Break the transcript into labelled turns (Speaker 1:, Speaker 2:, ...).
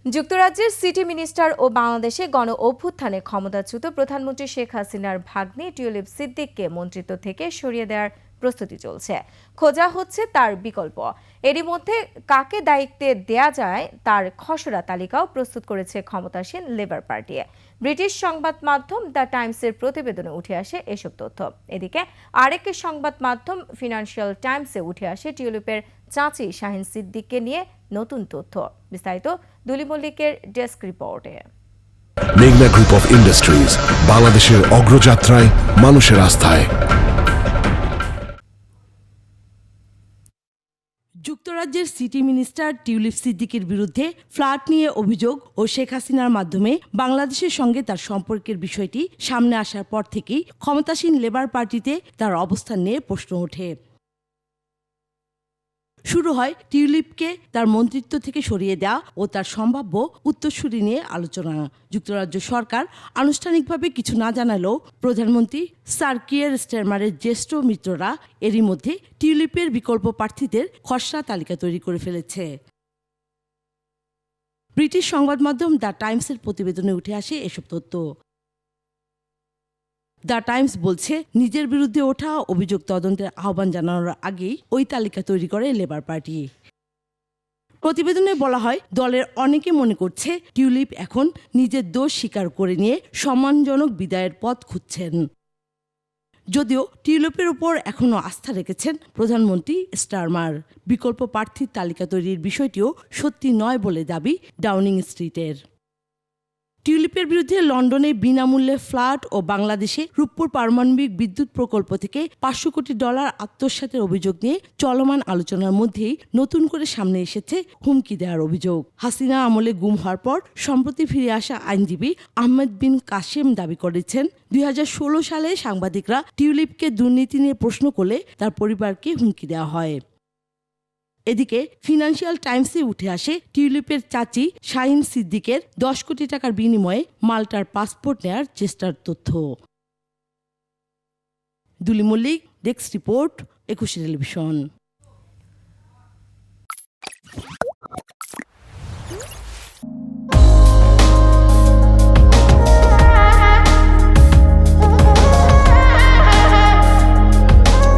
Speaker 1: যুক্তরাজ্যের city minister ও বাংলাদেশে গণ অভ্যুত্থানে ক্ষমতাচ্যুত প্রধানমন্ত্রী শেখ হাসিনার ভাগ্নে টিউলিপ সিদ্দিককে মন্ত্রিত্ব থেকে সরিয়ে দেওয়ার প্রস্তুতি চলছে। খোঁজা হচ্ছে তার বিকল্প। এরই মধ্যে কাকে দায়িত্বে দেয়া যায় তার খসড়া তালিকাও প্রস্তুত করেছে ক্ষমতাসীন লেবার পার্টি। ব্রিটিশ সংবাদ মাধ্যম দ্য টাইমসের প্রতিবেদনে উঠে আসে এসব তথ্য। এদিকে আরেক সংবাদ মাধ্যম ফিনান্সিয়াল টাইমসে উঠে আসে টিউলিপের চাচি শাহিন সিদ্দিককে নিয়ে নতুন তথ্য। বিস্তারিত দুলি মল্লিকের ডেস্ক রিপোর্টে।
Speaker 2: মেঘনা গ্রুপ অফ ইন্ডাস্ট্রিজ, বাংলাদেশের অগ্রযাত্রায় মানুষের আস্থায়।
Speaker 3: যুক্তরাজ্যের সিটি মিনিস্টার টিউলিপ সিদ্দিকের বিরুদ্ধে ফ্ল্যাট নিয়ে অভিযোগ ও শেখ হাসিনার মাধ্যমে বাংলাদেশের সঙ্গে তার সম্পর্কের বিষয়টি সামনে আসার পর থেকেই ক্ষমতাসীন লেবার পার্টিতে তার অবস্থান নিয়ে প্রশ্ন ওঠে। শুরু হয় টিউলিপকে তার মন্ত্রিত্ব থেকে সরিয়ে দেওয়া ও তার সম্ভাব্য উত্তরসূরি নিয়ে আলোচনা। যুক্তরাজ্য সরকার আনুষ্ঠানিকভাবে কিছু না জানালেও প্রধানমন্ত্রী স্যার কিয়ার স্টারমারের জ্যেষ্ঠ মিত্ররা এরই মধ্যে টিউলিপের বিকল্প প্রার্থীদের খসড়া তালিকা তৈরি করে ফেলেছে। ব্রিটিশ সংবাদ মাধ্যম দ্য টাইমসের প্রতিবেদনে উঠে আসে এসব তথ্য। দ্য টাইমস বলছে, নিজের বিরুদ্ধে ওঠা অভিযোগ তদন্তের আহ্বান জানানোর আগেই ওই তালিকা তৈরি করে লেবার পার্টি। প্রতিবেদনে বলা হয়, দলের অনেকে মনে করছে টিউলিপ এখন নিজের দোষ স্বীকার করে নিয়ে সম্মানজনক বিদায়ের পথ খুঁজছেন। যদিও টিউলিপের উপর এখনও আস্থা রেখেছেন প্রধানমন্ত্রী স্টারমার। বিকল্প প্রার্থীর তালিকা তৈরির বিষয়টিও সত্যি নয় বলে দাবি ডাউনিং স্ট্রিটের। টিউলিপের বিরুদ্ধে লন্ডনে বিনামূল্যে ফ্ল্যাট ও বাংলাদেশে রূপপুর পারমাণবিক বিদ্যুৎ প্রকল্প থেকে $500 কোটি আত্মসাতের অভিযোগ নিয়ে চলমান আলোচনার মধ্যেই নতুন করে সামনে এসেছে হুমকি দেওয়ার অভিযোগ। হাসিনা আমলে গুম হওয়ার পর সম্প্রতি ফিরে আসা আইনজীবী আহমেদ বিন কাশেম দাবি করেছেন, 2016 সালে সাংবাদিকরা টিউলিপকে দুর্নীতি নিয়ে প্রশ্ন করলে তার পরিবারকে হুমকি দেওয়া হয়। এদিকে ফিনান্সিয়াল টাইমসে উঠে আসে টিউলিপের চাচি শাহিন সিদ্দিকের $10 কোটি বিনিময়ে মাল্টার পাসপোর্ট নেয়ার চেষ্টার তথ্য। দুলি মল্লিক, ডেস্ক রিপোর্ট, 21 টেলিভিশন।